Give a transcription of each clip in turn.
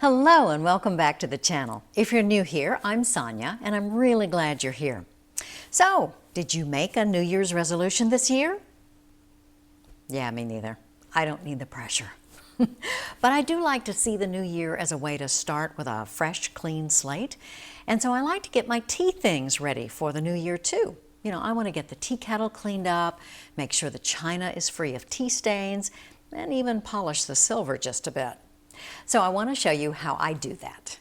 Hello and welcome back to the channel. If you're new here, I'm Sonia and I'm really glad you're here. So, did you make a New Year's resolution this year? Yeah, me neither. I don't need the pressure. But I do like to see the new year as a way to start with a fresh, clean slate. And so I like to get my tea things ready for the new year too. You know, I want to get the tea kettle cleaned up, make sure the china is free of tea stains, and even polish the silver just a bit. So I want to show you how I do that.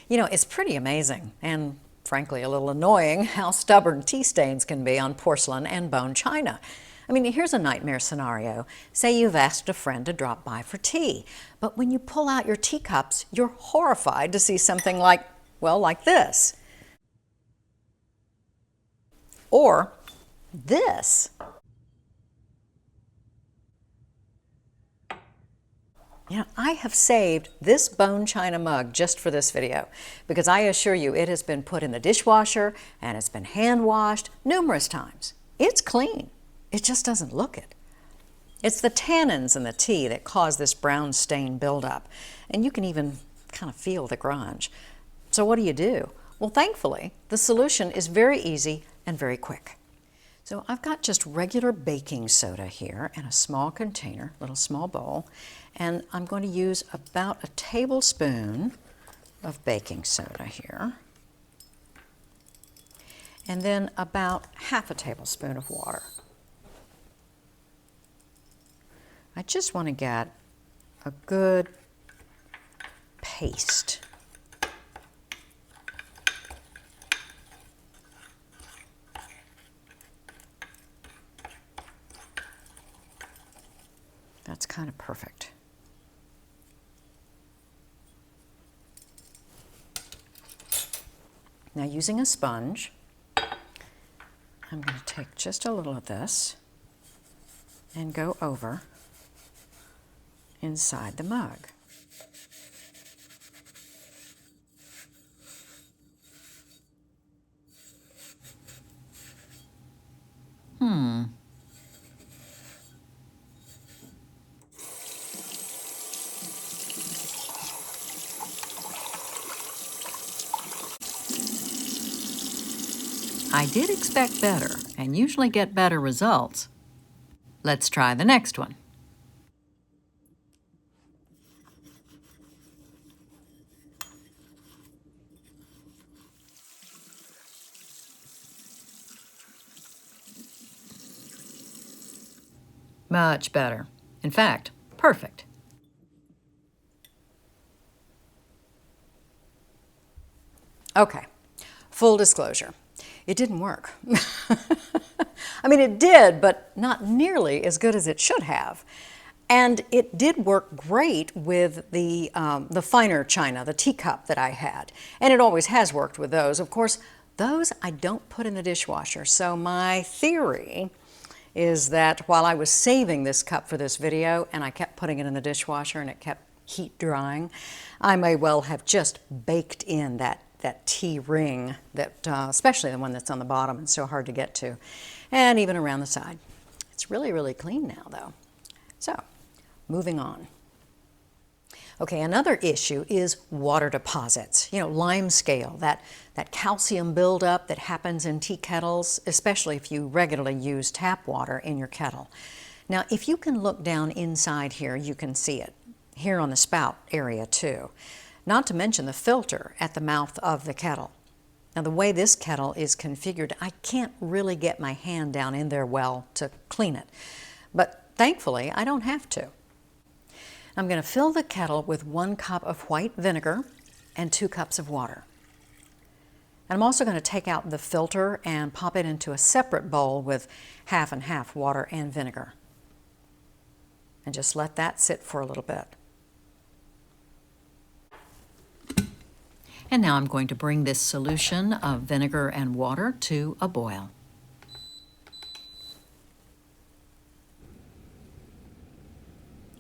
You know, it's pretty amazing and frankly a little annoying how stubborn tea stains can be on porcelain and bone china. I mean, here's a nightmare scenario. Say you've asked a friend to drop by for tea, but when you pull out your teacups, you're horrified to see something like, well, like this. Or this. You know, I have saved this bone china mug just for this video because I assure you it has been put in the dishwasher and it's been hand washed numerous times. It's clean. It just doesn't look it. It's the tannins in the tea that cause this brown stain buildup, and you can even kind of feel the grunge. So what do? Well, thankfully, the solution is very easy and very quick. So I've got just regular baking soda here in a small container, little small bowl, and I'm going to use about a tablespoon of baking soda here, and then about half a tablespoon of water. I just want to get a good paste. That's kind of perfect. Now, using a sponge, I'm going to take just a little of this and go over inside the mug. I did expect better and usually get better results. Let's try the next one. Much better. In fact, perfect. Okay, full disclosure. It didn't work. I mean, it did, but not nearly as good as it should have. And it did work great with the finer china, the teacup that I had. And it always has worked with those. Of course, those I don't put in the dishwasher. So my theory is that while I was saving this cup for this video and I kept putting it in the dishwasher and it kept heat drying, I may well have just baked in that tea ring, that especially the one that's on the bottom and so hard to get to, and even around the side. It's really, really clean now though. So, moving on. Okay, another issue is water deposits. You know, limescale, that calcium buildup that happens in tea kettles, especially if you regularly use tap water in your kettle. Now, if you can look down inside here, you can see it. Here on the spout area too. Not to mention the filter at the mouth of the kettle. Now, the way this kettle is configured, I can't really get my hand down in there well to clean it. But thankfully, I don't have to. I'm going to fill the kettle with 1 cup of white vinegar and 2 cups of water. And I'm also going to take out the filter and pop it into a separate bowl with half and half water and vinegar. And just let that sit for a little bit. And now I'm going to bring this solution of vinegar and water to a boil.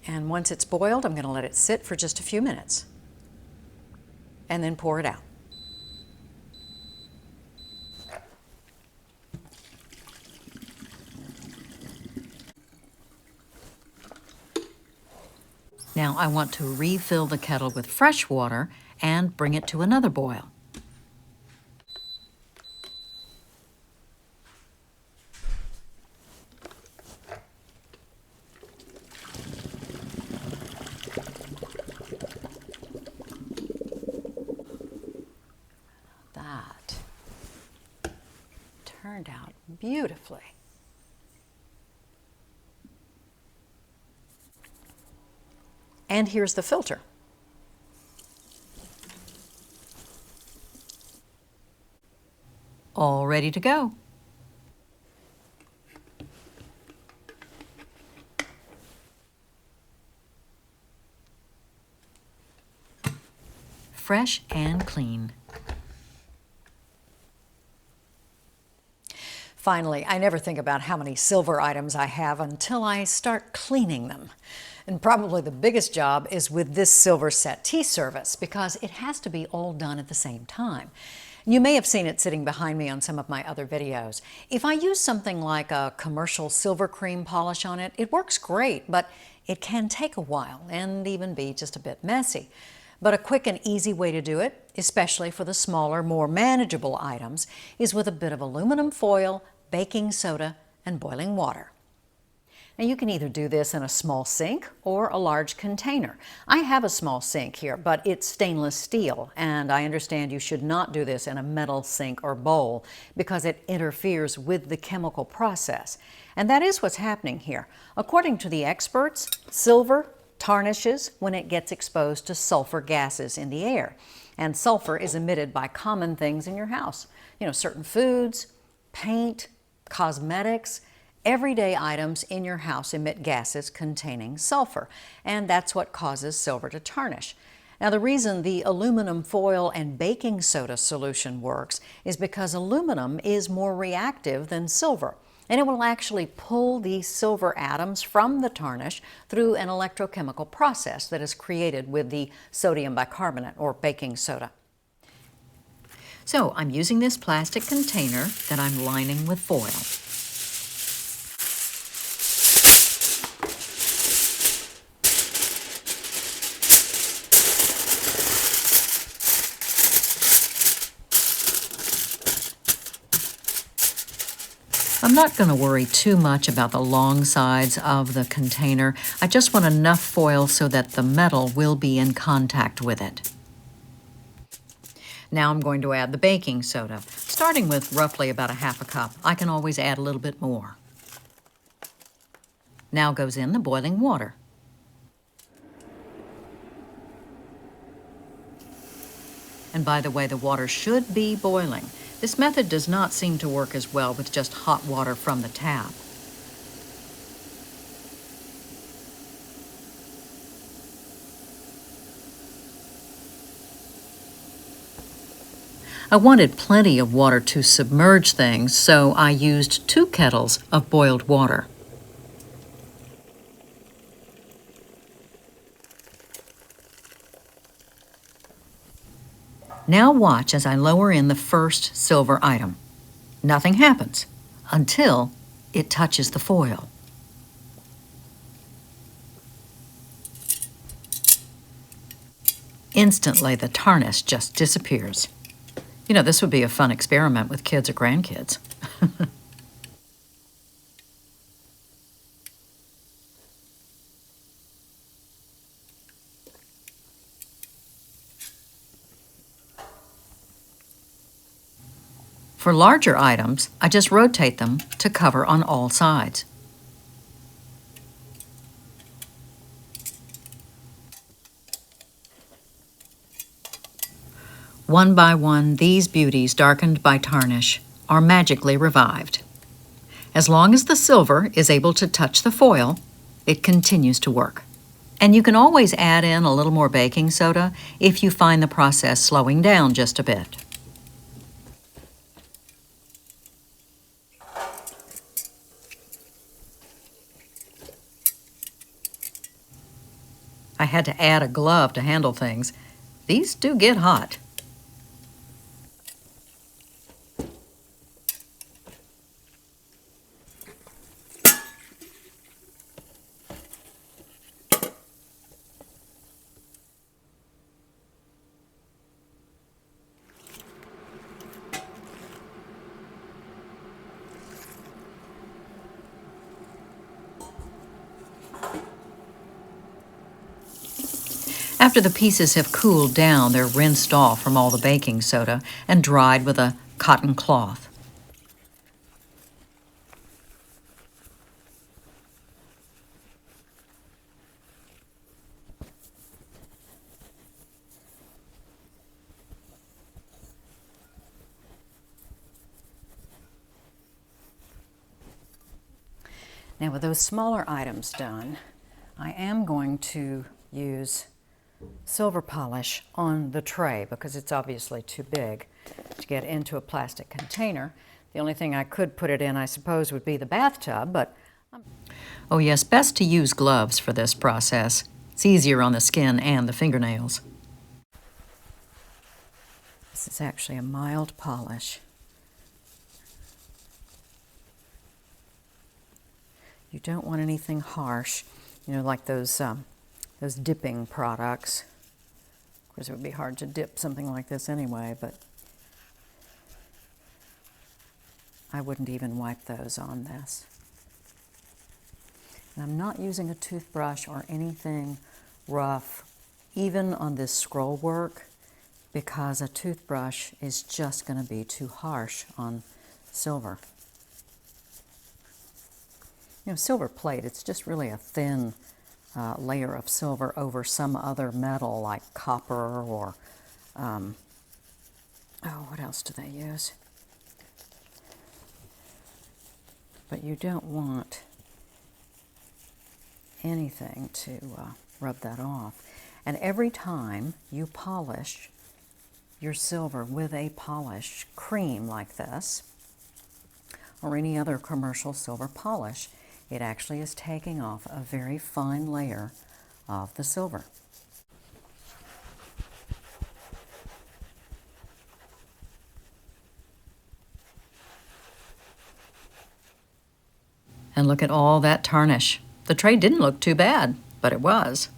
And once it's boiled, I'm going to let it sit for just a few minutes and then pour it out. Now I want to refill the kettle with fresh water and bring it to another boil. That turned out beautifully. And here's the filter. All ready to go. Fresh and clean. Finally, I never think about how many silver items I have until I start cleaning them. And probably the biggest job is with this silver settee service because it has to be all done at the same time. You may have seen it sitting behind me on some of my other videos. If I use something like a commercial silver cream polish on it, it works great, but it can take a while and even be just a bit messy. But a quick and easy way to do it, especially for the smaller, more manageable items, is with a bit of aluminum foil, baking soda, and boiling water. Now you can either do this in a small sink or a large container. I have a small sink here, but it's stainless steel, and I understand you should not do this in a metal sink or bowl because it interferes with the chemical process. And that is what's happening here. According to the experts, silver tarnishes when it gets exposed to sulfur gases in the air. And sulfur is emitted by common things in your house. You know, certain foods, paint, cosmetics. Everyday items in your house emit gases containing sulfur, and that's what causes silver to tarnish. Now, the reason the aluminum foil and baking soda solution works is because aluminum is more reactive than silver, and it will actually pull these silver atoms from the tarnish through an electrochemical process that is created with the sodium bicarbonate or baking soda. So I'm using this plastic container that I'm lining with foil. I'm not going to worry too much about the long sides of the container. I just want enough foil so that the metal will be in contact with it. Now I'm going to add the baking soda, starting with roughly about a half a cup. I can always add a little bit more. Now goes in the boiling water. And by the way, the water should be boiling. This method does not seem to work as well with just hot water from the tap. I wanted plenty of water to submerge things, so I used 2 kettles of boiled water. Now watch as I lower in the first silver item. Nothing happens until it touches the foil. Instantly, the tarnish just disappears. You know, this would be a fun experiment with kids or grandkids. For larger items, I just rotate them to cover on all sides. One by one, these beauties darkened by tarnish are magically revived. As long as the silver is able to touch the foil, it continues to work. And you can always add in a little more baking soda if you find the process slowing down just a bit. I had to add a glove to handle things. These do get hot. After the pieces have cooled down, they're rinsed off from all the baking soda and dried with a cotton cloth. Now with those smaller items done, I am going to use silver polish on the tray because it's obviously too big to get into a plastic container. The only thing I could put it in, I suppose, would be the bathtub, but... Oh yes, best to use gloves for this process. It's easier on the skin and the fingernails. This is actually a mild polish. You don't want anything harsh, you know, like those dipping products. Of course, it would be hard to dip something like this anyway, but I wouldn't even wipe those on this. And I'm not using a toothbrush or anything rough, even on this scroll work, because a toothbrush is just going to be too harsh on silver. You know, silver plate, it's just really a thin layer of silver over some other metal like copper or, oh, what else do they use? But you don't want anything to rub that off. And every time you polish your silver with a polish cream like this, or any other commercial silver polish, it actually is taking off a very fine layer of the silver. And look at all that tarnish. The tray didn't look too bad, but it was.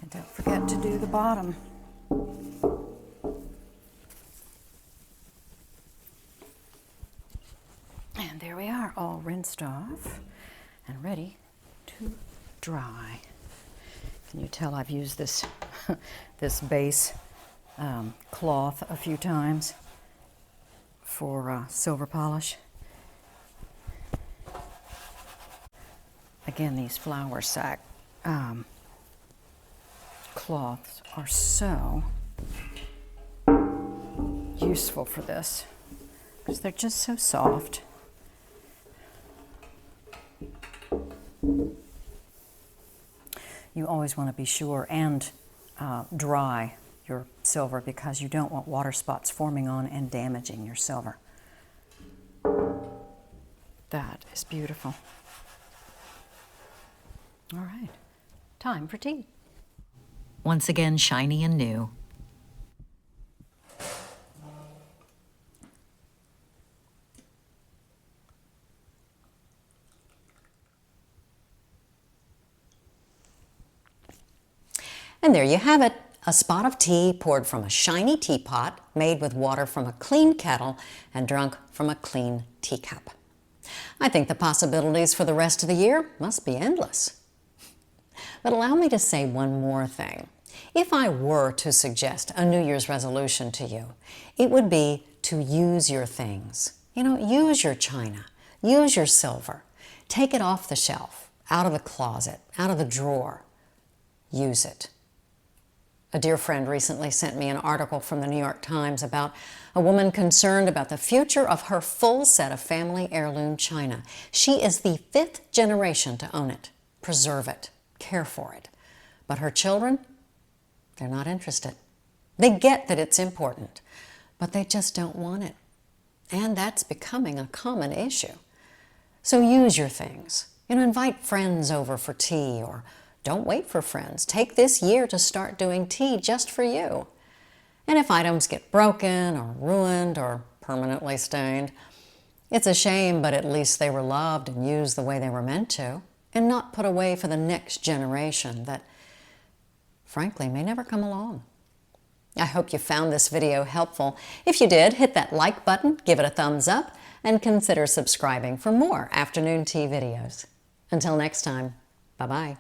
And don't forget to do the bottom. And there we are, all rinsed off and ready to dry. Can you tell I've used this, this base cloth a few times for silver polish? Again, these flour sack cloths are so useful for this because they're just so soft. You always want to be sure and dry your silver because you don't want water spots forming on and damaging your silver. That is beautiful. All right, time for tea. Once again, shiny and new. And there you have it, a spot of tea poured from a shiny teapot, made with water from a clean kettle, and drunk from a clean teacup. I think the possibilities for the rest of the year must be endless. But allow me to say one more thing. If I were to suggest a New Year's resolution to you, it would be to use your things. You know, use your china, use your silver. Take it off the shelf, out of the closet, out of the drawer. Use it. A dear friend recently sent me an article from the New York Times about a woman concerned about the future of her full set of family heirloom china. She is the 5th generation to own it, preserve it, care for it. But her children, they're not interested. They get that it's important, but they just don't want it. And that's becoming a common issue. So use your things. You know, invite friends over for tea, or don't wait for friends. Take this year to start doing tea just for you. And if items get broken or ruined or permanently stained, it's a shame, but at least they were loved and used the way they were meant to, and not put away for the next generation that, frankly, may never come along. I hope you found this video helpful. If you did, hit that like button, give it a thumbs up, and consider subscribing for more afternoon tea videos. Until next time, bye-bye.